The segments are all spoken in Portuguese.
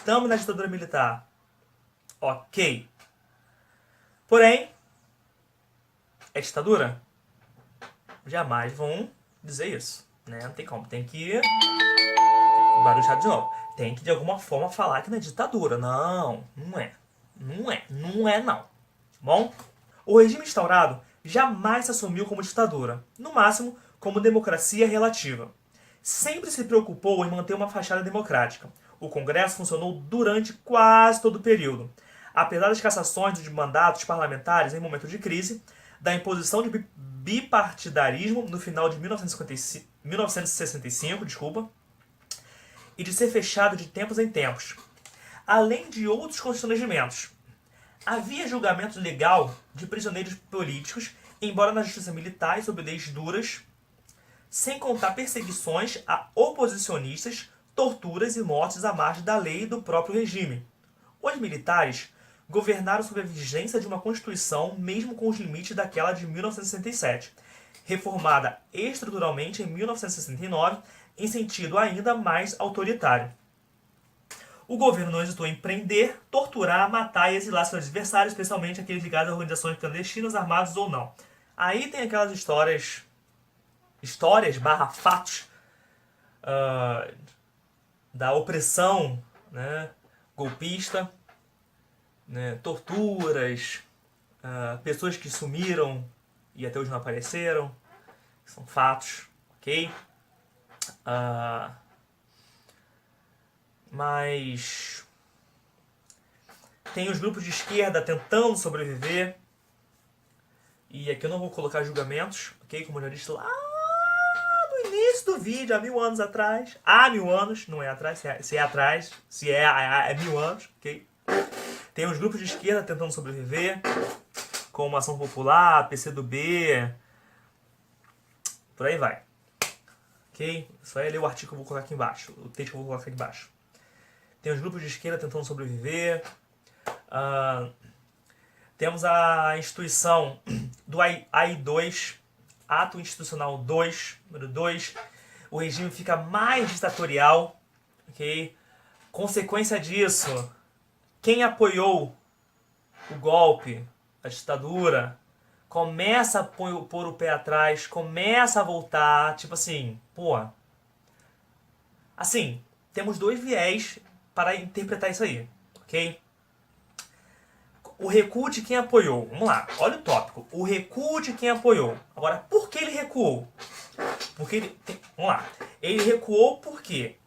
Estamos na ditadura militar. Ok. Porém, é ditadura? Jamais vão dizer isso, né? Não tem como. Tem que... Barulho chato de novo. Tem que, de alguma forma, falar que não é ditadura. Não, não é. Não é. Não é, não. Bom? O regime instaurado jamais se assumiu como ditadura. No máximo, como democracia relativa. Sempre se preocupou em manter uma fachada democrática. O Congresso funcionou durante quase todo o período. Apesar das cassações de mandatos parlamentares em momento de crise, da imposição de bipartidarismo no final de 1965, e de ser fechado de tempos em tempos, além de outros constrangimentos. Havia julgamento legal de prisioneiros políticos, embora na justiça militar e sob leis duras, sem contar perseguições a oposicionistas, torturas e mortes à margem da lei e do próprio regime. Os militares governaram sob a vigência de uma Constituição, mesmo com os limites daquela de 1967, reformada estruturalmente em 1969, em sentido ainda mais autoritário. O governo não hesitou em prender, torturar, matar e exilar seus adversários, especialmente aqueles ligados a organizações clandestinas, armados ou não. Aí tem aquelas histórias barra fatos da opressão, né, golpista, né, torturas, pessoas que sumiram e até hoje não apareceram, são fatos, ok? Mas tem os grupos de esquerda tentando sobreviver, e aqui eu não vou colocar julgamentos, ok? Como eu já disse lá no início do vídeo, há 1000 anos atrás. Há 1000 anos, não é atrás, se é atrás, se é 1000 anos, ok? Tem os grupos de esquerda tentando sobreviver, como Ação Popular, PCdoB, por aí vai. Ok? Só é ler o artigo que eu vou colocar aqui embaixo, o texto que eu vou colocar aqui embaixo. Tem os grupos de esquerda tentando sobreviver. Temos a instituição do AI2, Ato Institucional 2, número 2. O regime fica mais ditatorial. Okay? Consequência disso, quem apoiou o golpe, a ditadura, começa a pôr o pé atrás, começa a voltar, tipo assim, pô. Assim, temos dois viés para interpretar isso aí, ok? O recuo de quem apoiou. Vamos lá, olha o tópico. O recuo de quem apoiou. Agora, por que ele recuou? Porque ele... Vamos lá. Ele recuou porque,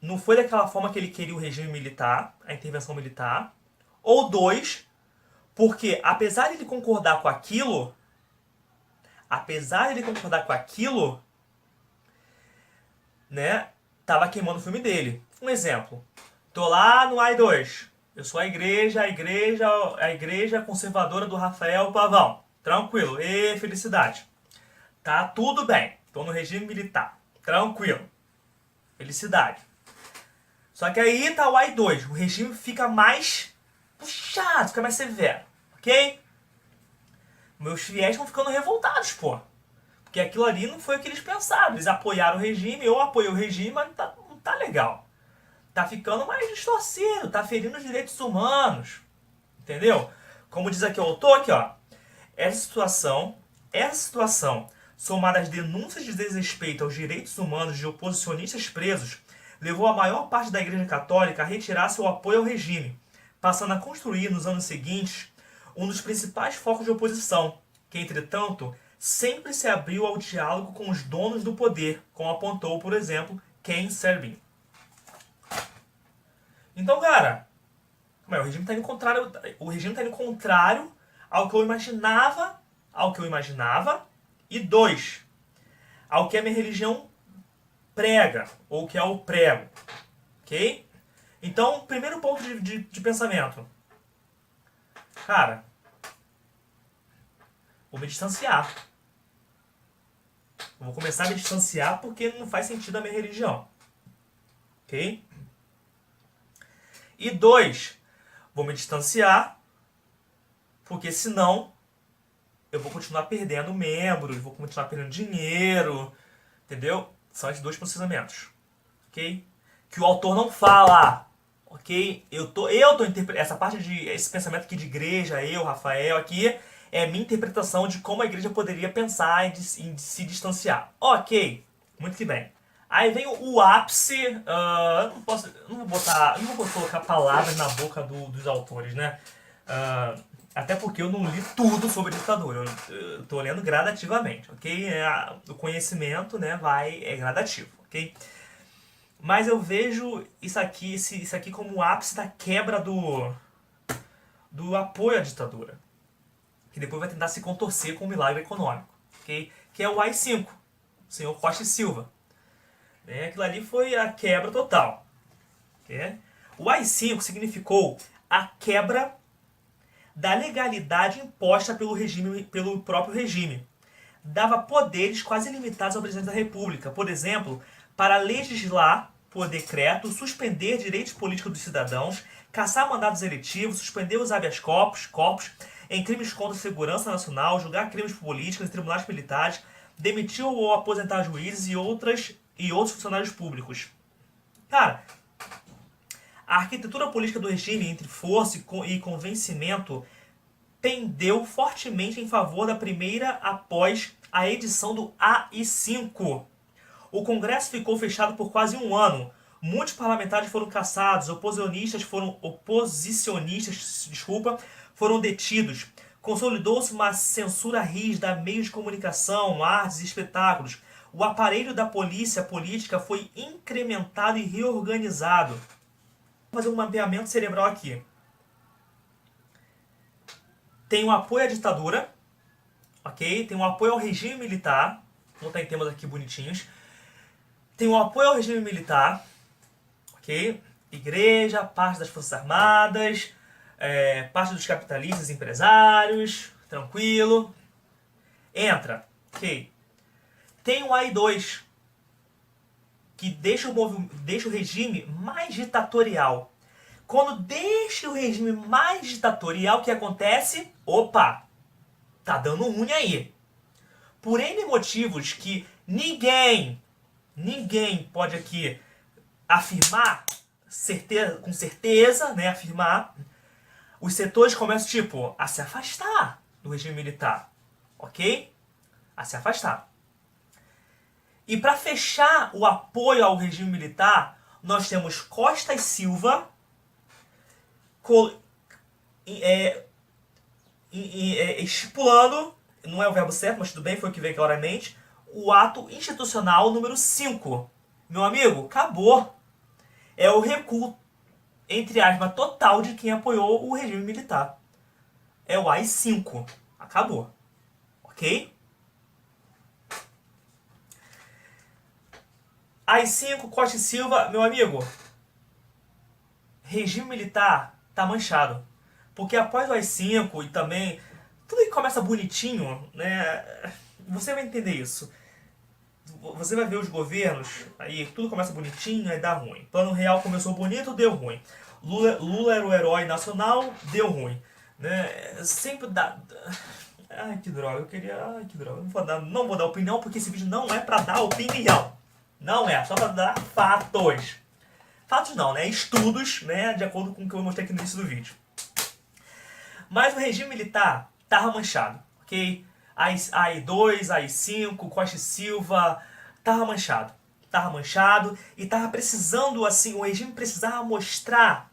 não foi daquela forma que ele queria o regime militar, a intervenção militar. Ou 2, porque apesar de ele concordar com aquilo, né, tava queimando o filme dele. Um exemplo. Tô lá no AI2. Eu sou a igreja conservadora do Rafael Pavão. Tranquilo. E felicidade. Tá tudo bem. Tô no regime militar. Tranquilo. Felicidade. Só que aí tá o AI2. O regime fica mais puxado, fica mais severo. Ok? Meus fiéis estão ficando revoltados, pô. Porque aquilo ali não foi o que eles pensaram. Eles apoiaram o regime, eu apoio o regime, mas não tá legal. Tá ficando mais distorcido, tá ferindo os direitos humanos. Entendeu? Como diz aqui o autor, aqui, ó. Essa situação, somada às denúncias de desrespeito aos direitos humanos de oposicionistas presos, levou a maior parte da Igreja Católica a retirar seu apoio ao regime, passando a construir, nos anos seguintes, um dos principais focos de oposição, que, entretanto, sempre se abriu ao diálogo com os donos do poder, como apontou, por exemplo, Ken Serbin. Então, cara, o regime está indo contrário ao que eu imaginava, e 2, ao que a minha religião prega, ou que eu prego. Ok? Então, primeiro ponto de pensamento. Cara, vou me distanciar. Eu vou começar a me distanciar porque não faz sentido a minha religião. Ok? E 2, vou me distanciar porque senão eu vou continuar perdendo membros, vou continuar perdendo dinheiro, entendeu? São esses 2 processamentos. Ok? que o autor não fala, ok? Eu tô interpretando essa parte esse pensamento aqui de igreja, eu, Rafael, aqui é minha interpretação de como a igreja poderia pensar em se distanciar. Ok, muito que bem. Aí vem o ápice. Eu não vou colocar palavras na boca dos autores, né? Até porque eu não li tudo sobre ditadura. Eu tô lendo gradativamente, ok? O conhecimento, né, é gradativo, ok? Mas eu vejo isso aqui como o ápice da quebra do apoio à ditadura. Que depois vai tentar se contorcer com o milagre econômico, ok? Que é o AI-5, o senhor Costa e Silva. Aquilo ali foi a quebra total. Okay? O AI-5 significou a quebra da legalidade imposta pelo próprio regime. Dava poderes quase ilimitados ao presidente da República, por exemplo, para legislar por decreto, suspender direitos políticos dos cidadãos, cassar mandatos eletivos, suspender os habeas corpus em crimes contra a segurança nacional, julgar crimes políticos em tribunais militares, demitir ou aposentar juízes e outros funcionários públicos. Cara, a arquitetura política do regime entre força e convencimento pendeu fortemente em favor da primeira após a edição do AI-5. O Congresso ficou fechado por quase um ano. Muitos parlamentares foram cassados, oposicionistas foram detidos. Consolidou-se uma censura rígida a meios de comunicação, artes e espetáculos. O aparelho da polícia política foi incrementado e reorganizado. Vou fazer um mapeamento cerebral aqui. Tem o apoio à ditadura, ok? Tem o apoio ao regime militar. Vou botar em temas aqui bonitinhos. Tem o apoio ao regime militar, ok? Igreja, parte das Forças Armadas, parte dos capitalistas, empresários, tranquilo. Entra, ok? Tem o AI-2, que deixa o regime mais ditatorial. Quando deixa o regime mais ditatorial, o que acontece? Opa, tá dando ruim aí. Por N motivos que ninguém pode aqui afirmar com certeza, né, afirmar, os setores começam, tipo, a se afastar do regime militar, ok? A se afastar. E para fechar o apoio ao regime militar, nós temos Costa e Silva estipulando, não é o verbo certo, mas tudo bem, foi o que veio claramente, o ato institucional número 5. Meu amigo, acabou. É o recuo, entre aspas, total de quem apoiou o regime militar. É o AI-5. Acabou. Ok? AI-5, Costa e Silva, meu amigo, regime militar tá manchado. Porque após o AI-5 e também tudo que começa bonitinho, né? Você vai entender isso. Você vai ver os governos, aí tudo começa bonitinho, aí dá ruim. Plano Real começou bonito, deu ruim. Lula era o herói nacional, deu ruim. Né? Sempre dá... Ai, que droga, eu queria... Ai, que droga, não vou dar opinião, porque esse vídeo não é pra dar opinião. Não é, só pra dar fatos. Fatos não, né? Estudos, né? De acordo com o que eu mostrei aqui no início do vídeo. Mas o regime militar tava manchado, ok? AI-2, AI-5, Costa e Silva, tava manchado. Tava manchado e tava precisando, assim, o regime precisava mostrar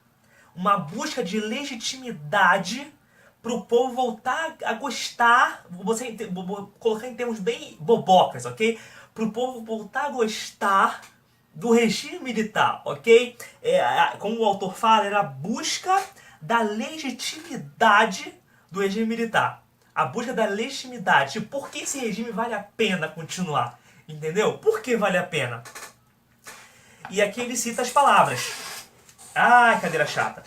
uma busca de legitimidade para o povo voltar a gostar, vou colocar em termos bem bobocas, ok? Para o povo voltar a gostar do regime militar, ok? Como o autor fala, era a busca da legitimidade do regime militar. A busca da legitimidade. Tipo, por que esse regime vale a pena continuar? Entendeu? Por que vale a pena? E aqui ele cita as palavras. Ai, cadeira chata.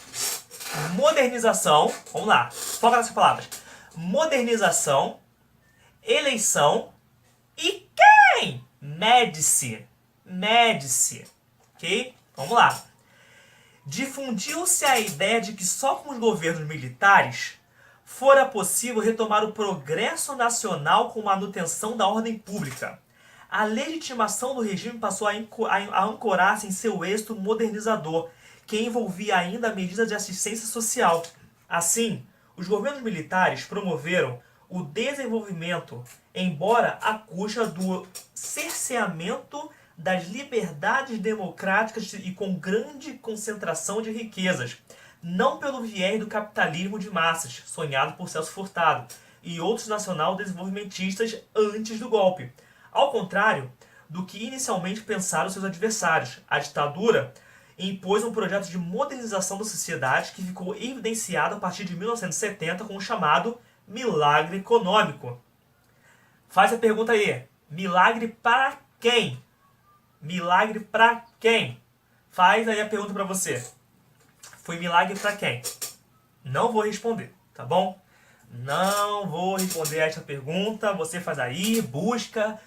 Modernização. Vamos lá. Foca nessas palavras. Modernização. Eleição. E quem? Médici. Ok? Vamos lá. Difundiu-se a ideia de que só com os governos militares fora possível retomar o progresso nacional com manutenção da ordem pública. a legitimação do regime passou a ancorar-se em seu êxito modernizador, que envolvia ainda medidas de assistência social. Assim, os governos militares promoveram o desenvolvimento, embora à custa do cerceamento das liberdades democráticas e com grande concentração de riquezas, não pelo viés do capitalismo de massas, sonhado por Celso Furtado e outros nacional-desenvolvimentistas antes do golpe. Ao contrário do que inicialmente pensaram seus adversários, a ditadura impôs um projeto de modernização da sociedade que ficou evidenciado a partir de 1970 com o chamado milagre econômico. Faz a pergunta aí. Milagre para quem? Milagre para quem? Faz aí a pergunta para você. Foi milagre para quem? Não vou responder, tá bom? Não vou responder esta pergunta. Você faz aí, busca,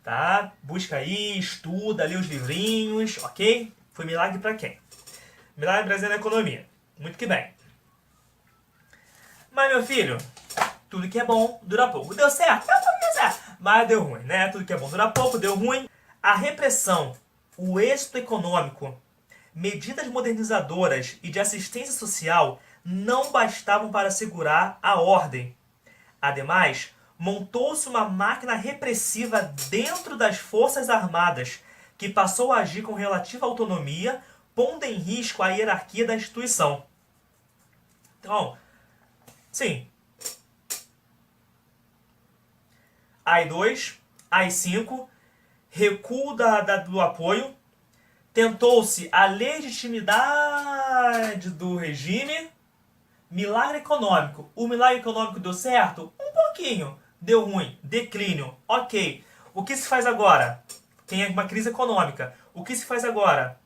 tá? Busca aí, estuda, lê os livrinhos, ok? Foi milagre para quem? Milagre brasileiro na economia. Muito que bem. Mas, meu filho, tudo que é bom dura pouco. Deu certo? Deu certo. Mas deu ruim, né? Tudo que é bom dura pouco, deu ruim. A repressão, o êxito econômico, medidas modernizadoras e de assistência social não bastavam para assegurar a ordem. Ademais, montou-se uma máquina repressiva dentro das Forças Armadas, que passou a agir com relativa autonomia, pondo em risco a hierarquia da instituição. Então, sim. AI-2, AI-5, recuo do apoio, tentou-se a legitimidade do regime, milagre econômico. O milagre econômico deu certo? Um pouquinho. Deu ruim, declínio, ok. O que se faz agora? Tem uma crise econômica. O que se faz agora?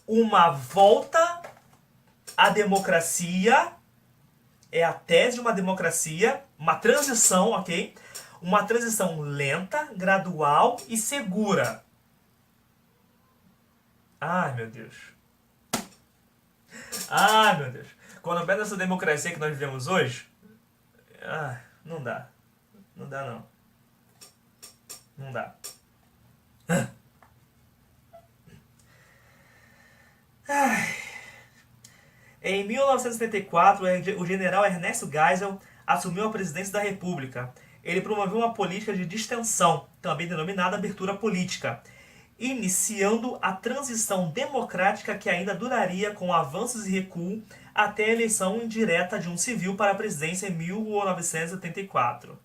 Uma volta à democracia, é a tese de uma democracia, uma transição, ok? Uma transição lenta, gradual e segura. Ai, meu Deus. Ai, meu Deus. Quando eu penso nessa democracia que nós vivemos hoje, não dá. Não dá, não. Não dá. Em 1974, o general Ernesto Geisel assumiu a presidência da República. Ele promoveu uma política de distensão, também denominada abertura política, iniciando a transição democrática que ainda duraria com avanços e recuo até a eleição indireta de um civil para a presidência em 1984.